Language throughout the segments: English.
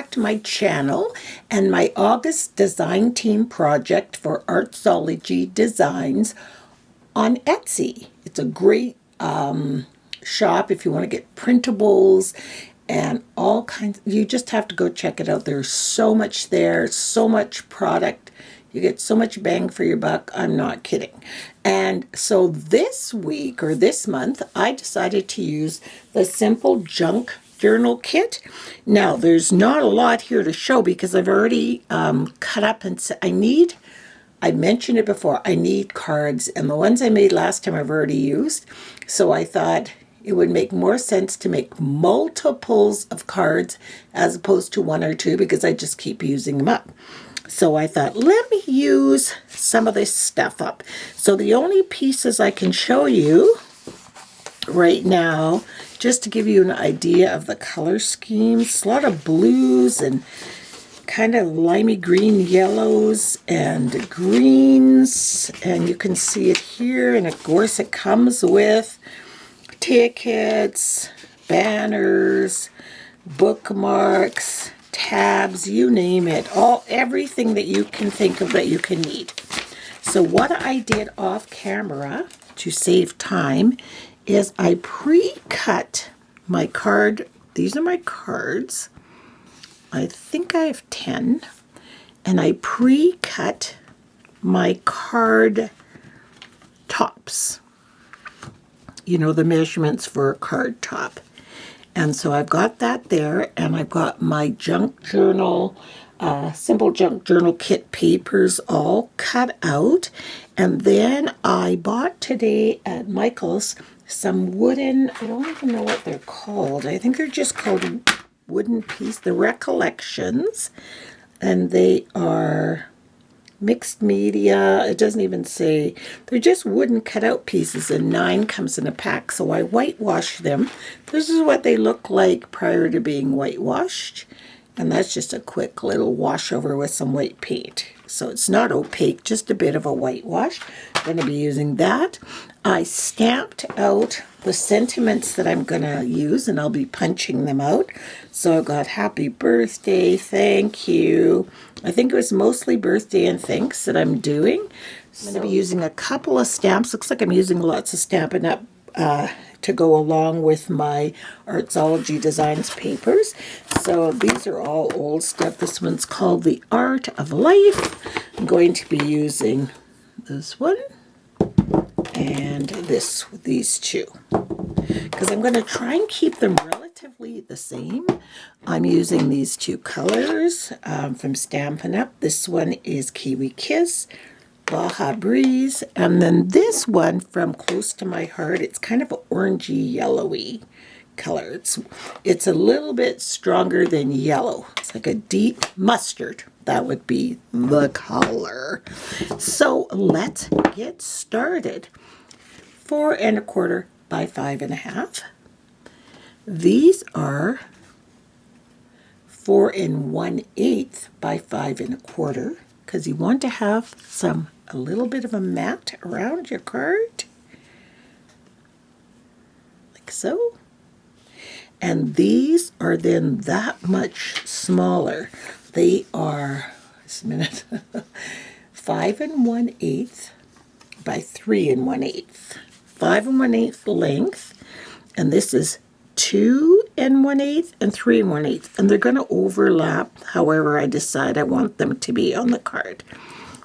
back to my channel and my August design team project for ARTZOLOGY designs on Etsy. It's a great shop if you want to get printables and all kinds. You just have to go check it out. There's so much there, so much product. You get so much bang for your buck. I'm not kidding. And so this week or this month, I decided to use the Simple Junk Journal Kit. Now, there's not a lot here to show because I've already cut up and I mentioned it before, I need cards. And the ones I made last time I've already used. So I thought it would make more sense to make multiples of cards as opposed to one or two because I just keep using them up. So I thought, let me use some of this stuff up. So the only pieces I can show you right now, just to give you an idea of the color schemes, a lot of blues and kind of limey green yellows and greens. And you can see it here. And of course it comes with tickets, banners, bookmarks, tabs, you name it, everything that you can think of that you can need. So what I did off camera to save time is I pre-cut my card. These are my cards. I think I have 10. And I pre-cut my card tops. You know, the measurements for a card top. And so I've got that there, and I've got my junk journal, Simple Junk Journal Kit papers all cut out. And then I bought today at Michael's some wooden, I don't even know what they're called. I think they're just called wooden piece, the Recollections. And they are mixed media. It doesn't even say. They're just wooden cutout pieces, and 9 comes in a pack. So I whitewash them. This is what they look like prior to being whitewashed. And that's just a quick little wash over with some white paint. So it's not opaque, just a bit of a whitewash. I'm going to be using that. I stamped out the sentiments that I'm going to use, and I'll be punching them out. So I've got happy birthday, thank you. I think it was mostly birthday and thanks that I'm doing. I'm going to be using a couple of stamps. Looks like I'm using lots of Stampin' Up! To go along with my ARTZOLOGY Designs papers. So these are all old stuff. This one's called The Art of Life. I'm going to be using this one and these two. Because I'm going to try and keep them relatively the same. I'm using these two colors from Stampin' Up! This one is Kiwi Kiss, Baja Breeze, and then this one from Close to My Heart. It's kind of an orangey yellowy color. It's a little bit stronger than yellow. It's like a deep mustard. That would be the color. So let's get started. 4 1/4 by 5 1/2. These are 4 1/8 by 5 1/4 because you want to have a little bit of a mat around your card, like so. And these are then that much smaller. They are, just a minute, 5 1/8 by 3 1/8. 5 1/8 length, and this is 2 1/8 and 3 1/8, and they're going to overlap however I decide I want them to be on the card.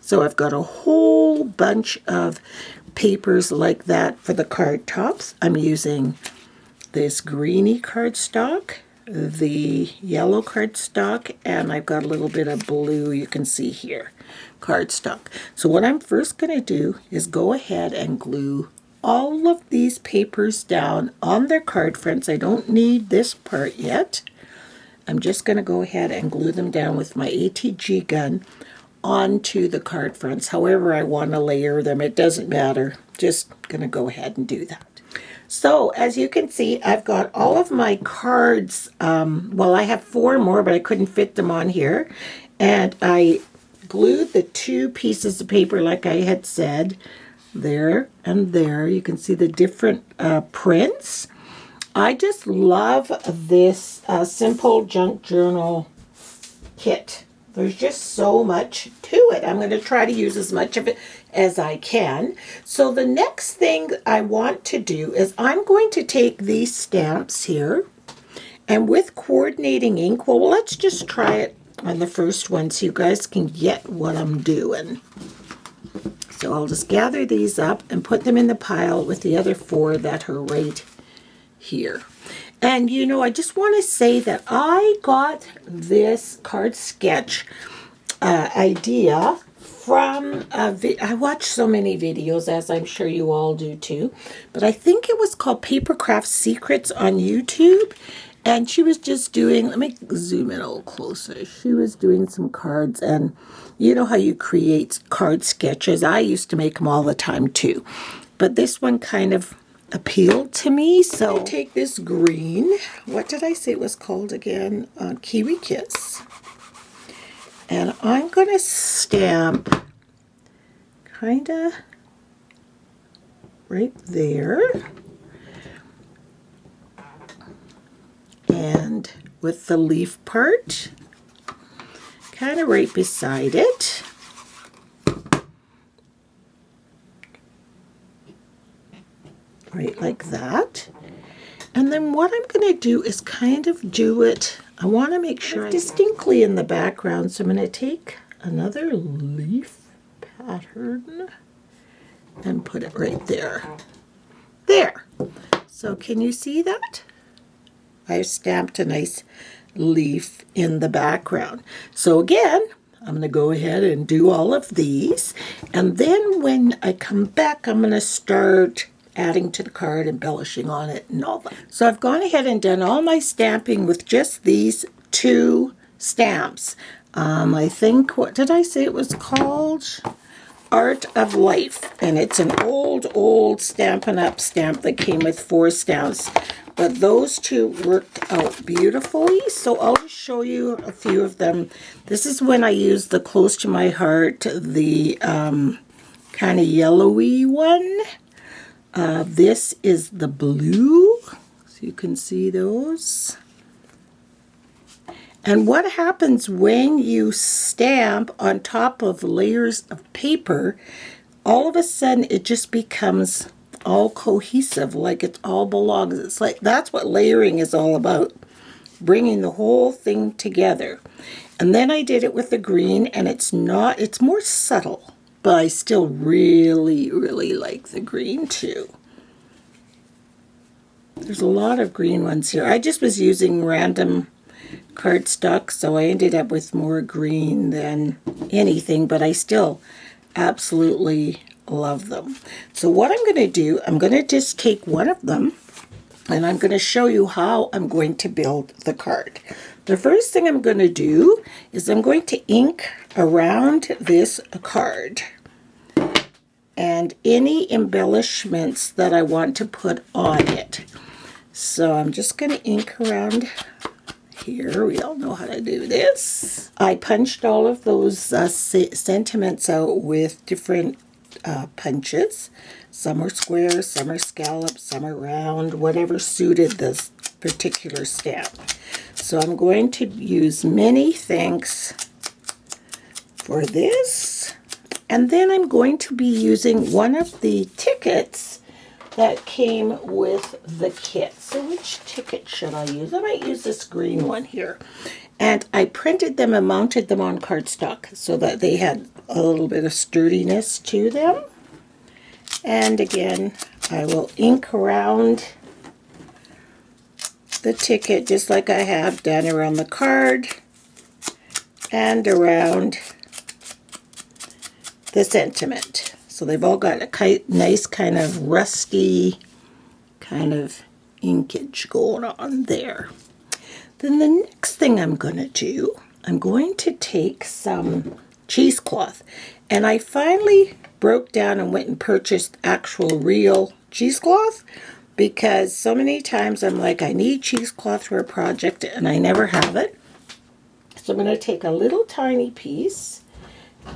So I've got a whole bunch of papers like that for the card tops. I'm using this greeny cardstock, the yellow cardstock, and I've got a little bit of blue, you can see here, cardstock. So what I'm first going to do is go ahead and glue all of these papers down on their card fronts. I don't need this part yet. I'm just going to go ahead and glue them down with my ATG gun onto the card fronts. However I want to layer them, it doesn't matter. Just going to go ahead and do that. So as you can see, I've got all of my cards. Well, I have 4 more, but I couldn't fit them on here. And I glued the 2 pieces of paper like I had said. There and there. You can see the different prints. I just love this Simple Junk Journal kit. There's just so much to it. I'm going to try to use as much of it as I can. So the next thing I want to do is I'm going to take these stamps here, and with coordinating ink, well, let's just try it on the first one so you guys can get what I'm doing. So I'll just gather these up and put them in the pile with the other 4 that are right here. And you know, I just want to say that I got this card sketch idea from I watch so many videos, as I'm sure you all do too, but I think it was called Papercraft Secrets on YouTube. And she was just doing, let me zoom in a little closer. She was doing some cards, and you know how you create card sketches. I used to make them all the time too. But this one kind of appealed to me. So I take this green, what did I say it was called again? Kiwi Kiss. And I'm going to stamp kind of right there. And with the leaf part, kind of right beside it. Right like that. And then what I'm going to do is kind of do it, I want to make sure distinctly in the background. So I'm going to take another leaf pattern and put it right there. There. So can you see that? I've stamped a nice leaf in the background. So again, I'm going to go ahead and do all of these. And then when I come back, I'm going to start adding to the card, embellishing on it and all that. So I've gone ahead and done all my stamping with just these 2 stamps. I think, what did I say it was called? Art of Life. And it's an old Stampin' Up! Stamp that came with 4 stamps. But those 2 worked out beautifully. So I'll just show you a few of them. This is when I used the Close to My Heart, the kind of yellowy one. This is the blue, so you can see those. And what happens when you stamp on top of layers of paper, all of a sudden it just becomes all cohesive, like it all belongs. It's like, that's what layering is all about, bringing the whole thing together. And then I did it with the green, and it's more subtle, but I still really like the green too. There's a lot of green ones here. I just was using random cardstock, so I ended up with more green than anything, but I still absolutely love them. So what I'm going to do, I'm going to just take one of them, and I'm going to show you how I'm going to build the card. The first thing I'm going to do is I'm going to ink around this card and any embellishments that I want to put on it. So I'm just going to ink around here. We all know how to do this. I punched all of those sentiments out with different punches. Some are square, some are scalloped, some are round, whatever suited this particular stamp. So I'm going to use Many Thanks for this. And then I'm going to be using one of the tickets that came with the kit. So which ticket should I use? I might use this green one here. And I printed them and mounted them on cardstock so that they had a little bit of sturdiness to them. And again, I will ink around the ticket just like I have done around the card and around the sentiment. So they've all got a nice kind of rusty kind of inkage going on there. Then the next thing I'm going to do, I'm going to take some cheesecloth. And I finally broke down and went and purchased actual real cheesecloth, because so many times I'm like, I need cheesecloth for a project and I never have it. So I'm going to take a little tiny piece,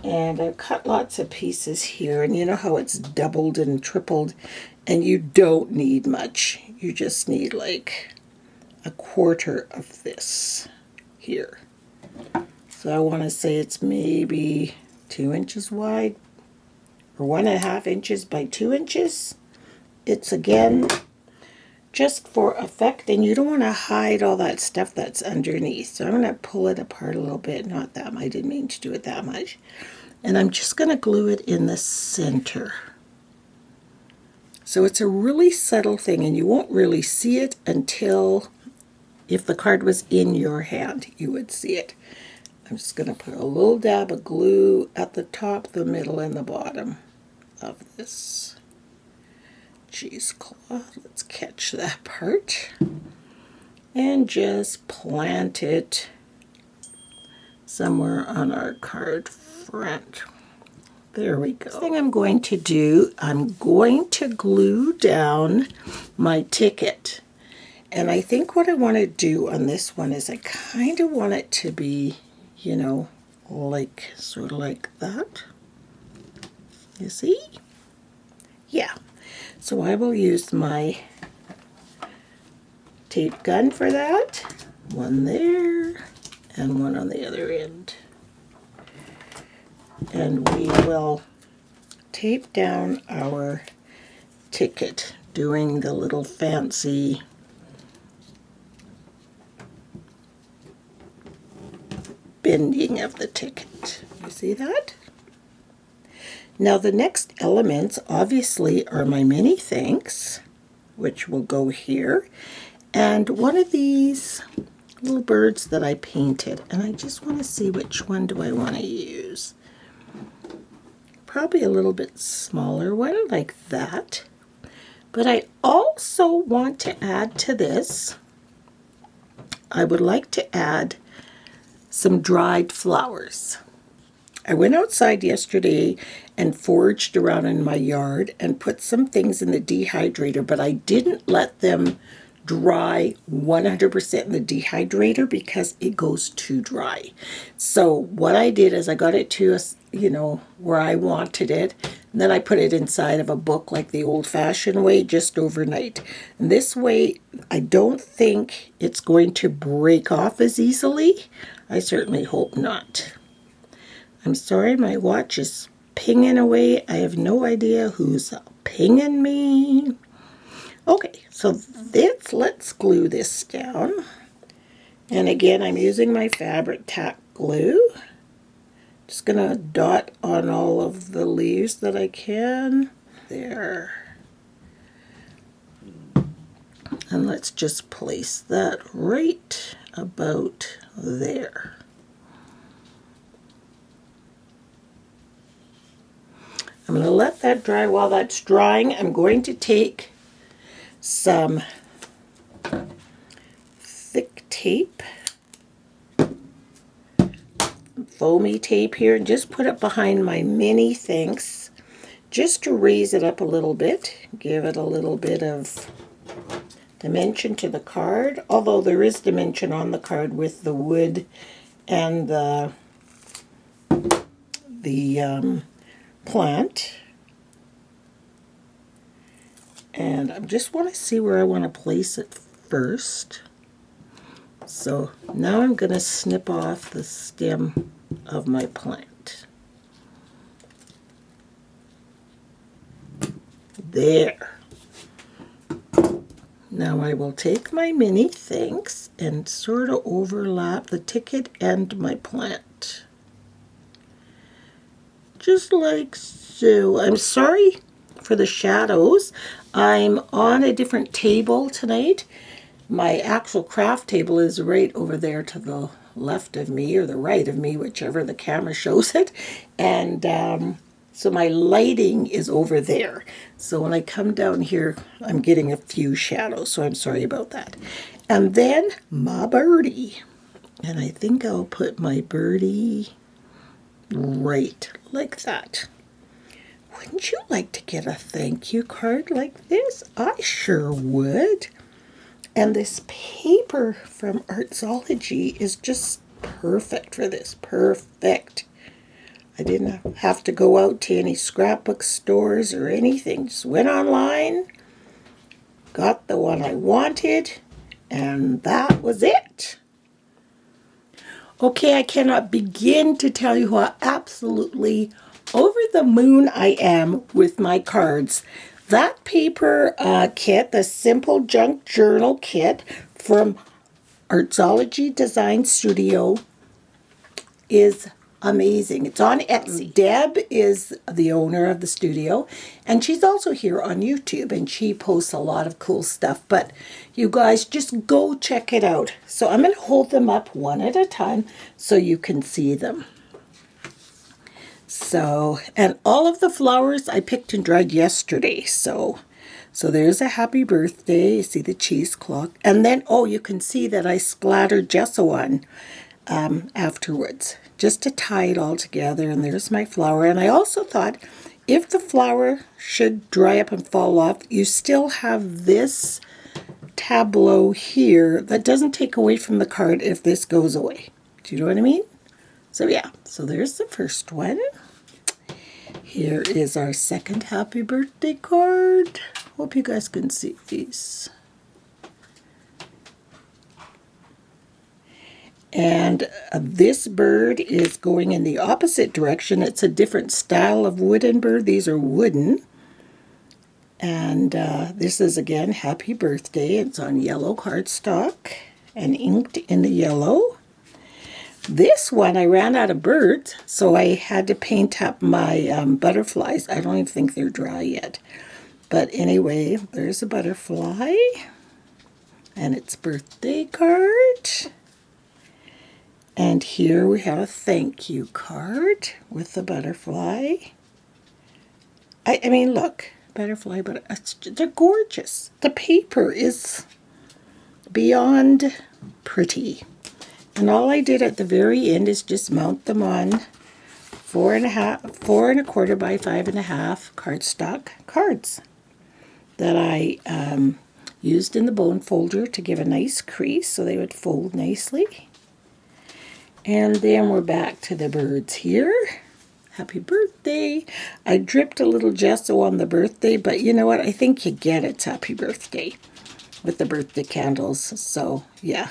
and I've cut lots of pieces here, and you know how it's doubled and tripled, and you don't need much. You just need like a quarter of this here. So I want to say it's maybe 2 inches wide, or 1.5 inches by 2 inches. It's again just for effect, and you don't want to hide all that stuff that's underneath. So I'm going to pull it apart a little bit, not that much, I didn't mean to do it that much. And I'm just going to glue it in the center. So it's a really subtle thing, and you won't really see it until, if the card was in your hand, you would see it. I'm just going to put a little dab of glue at the top, the middle, and the bottom of this cheesecloth. Let's catch that part. And just plant it somewhere on our card front. There we go. Next thing I'm going to do, I'm going to glue down my ticket. And I think what I want to do on this one is I kind of want it to be, you know, like, sort of like that. You see? Yeah. So I will use my tape gun for that. One there and one on the other end. And we will tape down our ticket, doing the little fancy bending of the ticket. You see that? Now the next elements obviously are my mini thanks, which will go here, and one of these little birds that I painted, and I just want to see which one do I want to use. Probably a little bit smaller one like that. But I also want to add to this, I would like to add some dried flowers. I went outside yesterday and foraged around in my yard and put some things in the dehydrator, but I didn't let them dry 100% in the dehydrator because it goes too dry. So what I did is I got it to, you know, where I wanted it, and then I put it inside of a book like the old-fashioned way, just overnight. And this way, I don't think it's going to break off as easily. I certainly hope not. I'm sorry, my watch is pinging away. I have no idea who's pinging me. Okay, so let's glue this down. And again, I'm using my fabric tack glue. Just gonna dot on all of the leaves that I can. There. And let's just place that right about there. I'm going to let that dry. While that's drying, I'm going to take some thick tape, foamy tape here, and just put it behind my mini thanks, just to raise it up a little bit, give it a little bit of dimension to the card, although there is dimension on the card with the wood and the plant. And I just want to see where I want to place it first. So now I'm going to snip off the stem of my plant. There. Now I will take my mini thanks and sort of overlap the ticket and my plant. Just like so. I'm sorry for the shadows. I'm on a different table tonight. My actual craft table is right over there to the left of me, or the right of me, whichever the camera shows it. And so my lighting is over there. So when I come down here, I'm getting a few shadows, so I'm sorry about that. And then my birdie. And I think I'll put my birdie right like that. Wouldn't you like to get a thank you card like this? I sure would. And this paper from ARTZOLOGY is just perfect for this. Perfect. I didn't have to go out to any scrapbook stores or anything. Just went online, got the one I wanted, and that was it. Okay, I cannot begin to tell you how absolutely over the moon I am with my cards. That paper kit, the Simple Junk Journal kit from ARTZOLOGY Design Studio, is amazing. It's on Etsy. Deb is the owner of the studio, and she's also here on YouTube, and she posts a lot of cool stuff. But you guys just go check it out. So I'm going to hold them up one at a time so you can see them. So, and all of the flowers I picked and dried yesterday. So there's a happy birthday. You see the cheesecloth. And then, oh, you can see that I splattered gesso on afterwards, just to tie it all together. And there's my flower. And I also thought, if the flower should dry up and fall off, you still have this tableau here that doesn't take away from the card if this goes away. Do you know what I mean? So yeah, so there's the first one. Here is our second happy birthday card. Hope you guys can see these. And this bird is going in the opposite direction. It's a different style of wooden bird. These are wooden. And this is, again, happy birthday. It's on yellow cardstock and inked in the yellow. This one, I ran out of birds, so I had to paint up my butterflies. I don't even think they're dry yet. But anyway, there's a butterfly. And its birthday card. And here we have a thank you card with the butterfly. I mean, look, butterfly, but they're gorgeous. The paper is beyond pretty. And all I did at the very end is just mount them on 4 1/4 by 5 1/2 cardstock cards that I used in the bone folder to give a nice crease so they would fold nicely. And then we're back to the birds here. Happy birthday. I dripped a little gesso on the birthday, but you know what? I think you get it's happy birthday with the birthday candles. So, yeah.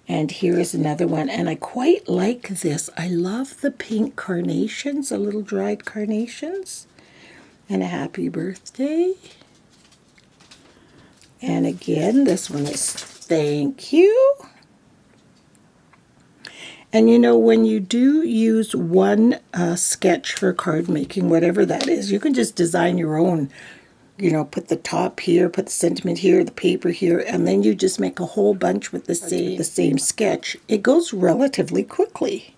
And here is another one. And I quite like this. I love the pink carnations, the little dried carnations. And a happy birthday. And again, this one is thank you. And you know, when you do use one sketch for card making, whatever that is, you can just design your own. You know, put the top here, put the sentiment here, the paper here, and then you just make a whole bunch with the same sketch. It goes relatively quickly.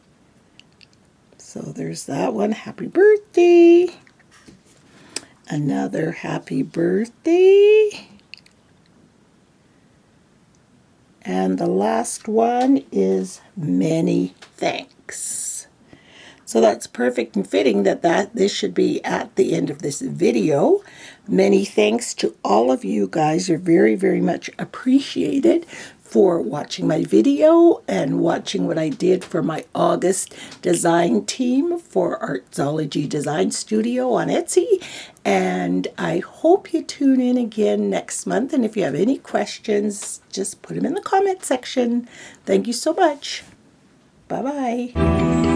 So there's that one. Happy birthday. Another happy birthday. And the last one is many thanks. So that's perfect and fitting that this should be at the end of this video. Many thanks to all of you guys. You're very, very much appreciated for watching my video and watching what I did for my August design team for ARTZOLOGY Design Studio on Etsy. And I hope you tune in again next month. And if you have any questions, just put them in the comment section. Thank you so much. Bye-bye.